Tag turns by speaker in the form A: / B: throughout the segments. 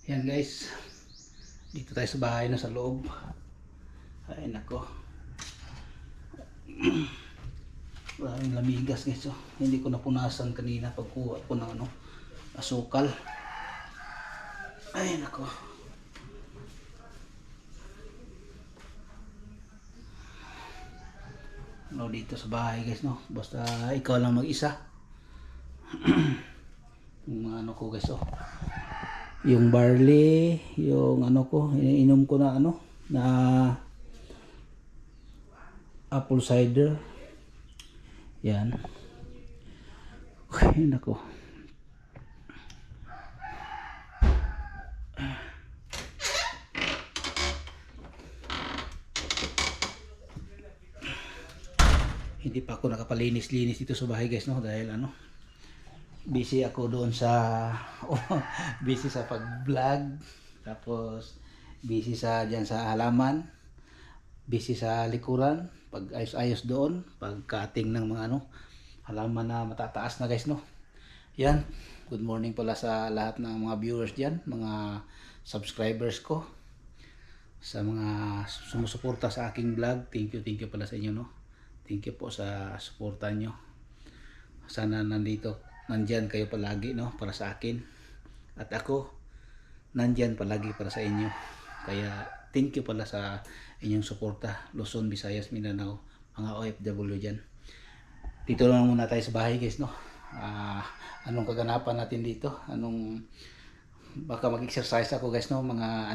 A: Yan guys, dito tayo sa bahay na sa loob. Ay nako, maraming lamigas guys. Oh. Hindi ko napunasan kanina pagkuha ko ng asukal. Ay nako. Dito sa bahay guys, no, basta ikaw lang mag-isa. Yung mga ko guys, oh, yung barley, yung ko, iniinom ko na na apple cider. Yan. Ay nako. Hindi pa ako nakapalinis-linis dito sa bahay guys, no, dahil busy ako doon sa busy sa pag-vlog, tapos busy sa diyan sa halaman, busy sa likuran, pag ayos-ayos doon, pag-cutting ng mga halaman na matataas na guys, no. Yan, good morning pala sa lahat ng mga viewers diyan, mga subscribers ko, sa mga sumusuporta sa aking vlog. Thank you pala sa inyo, no. Thank you po sa suporta nyo. Sana nandyan kayo palagi, no, para sa akin. At ako, nandyan palagi para sa inyo. Kaya thank you pala sa inyong suporta. Luzon, Visayas, Mindanao, mga OFW dyan. Dito lang muna tayo sa bahay guys, no. Anong kaganapan natin dito? Baka mag-exercise ako guys, no. Mga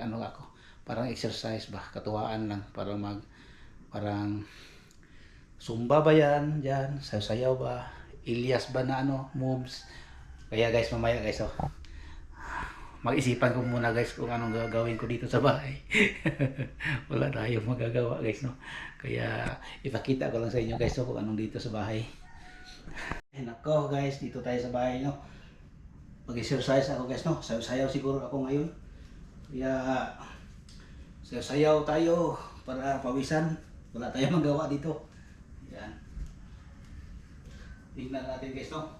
A: ako. Parang exercise ba? Katuwaan lang. Parang Zumba ba yan? Dyan, sayaw ba? Ilyas ba na moves? Kaya guys, mamaya guys, mag-isipan ko muna guys kung anong gagawin ko dito sa bahay. Wala tayong magagawa guys, no? Kaya ipakita ko lang sa inyo guys, no, kung anong dito sa bahay. And ako guys, dito tayo sa bahay, no? Mag-exercise ako guys, no? Sayaw siguro ako ngayon. Kaya sayaw tayo para pawisan. Wala tayong magawa dito. Yan. Tingnan natin guys, no?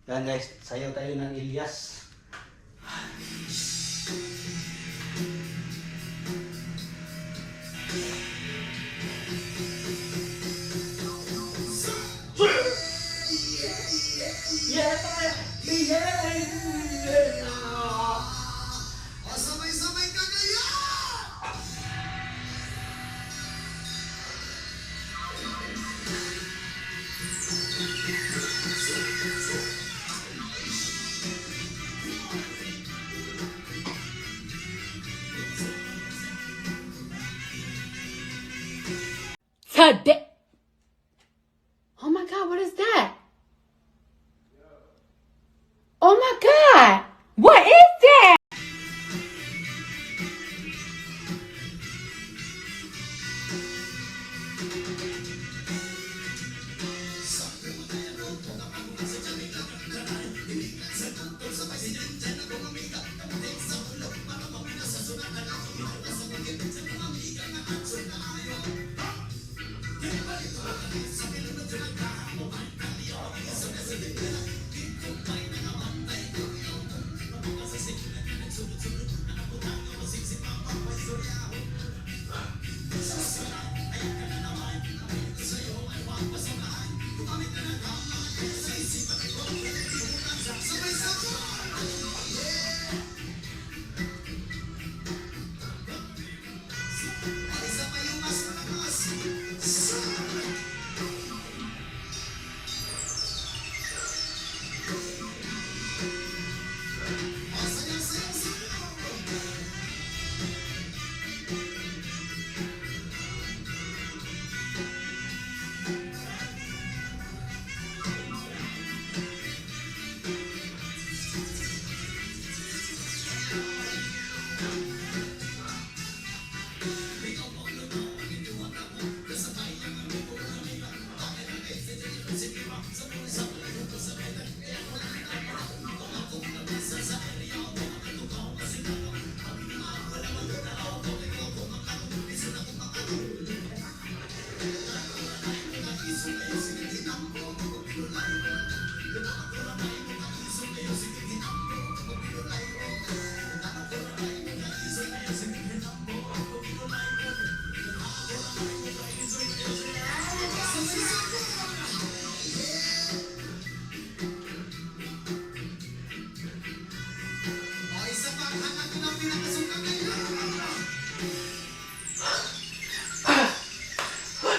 A: Yan guys, sayaw tayo ng Ilyas.
B: Today. Oh my God, what is that? Oh my God, what is that?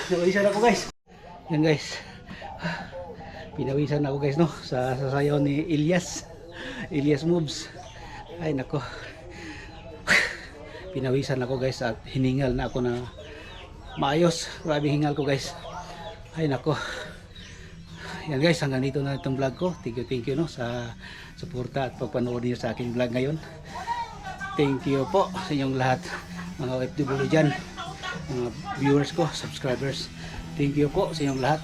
A: Nawisan ako guys. Yan guys. Pinawisan ako guys no sa sasayaw ni Elias. Elias moves. Ay nako. Pinawisan ako guys at hiningal na ako na maayos. Grabe hingal ko guys. Ay nako. Yan guys, hanggang dito na itong vlog ko. Thank you no sa suporta at pagpanood niyo sa aking vlog ngayon. Thank you po sa inyong lahat, mga OFW dyan, mga viewers ko, subscribers. Thank you po sa inyong lahat.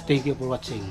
A: Thank you for watching.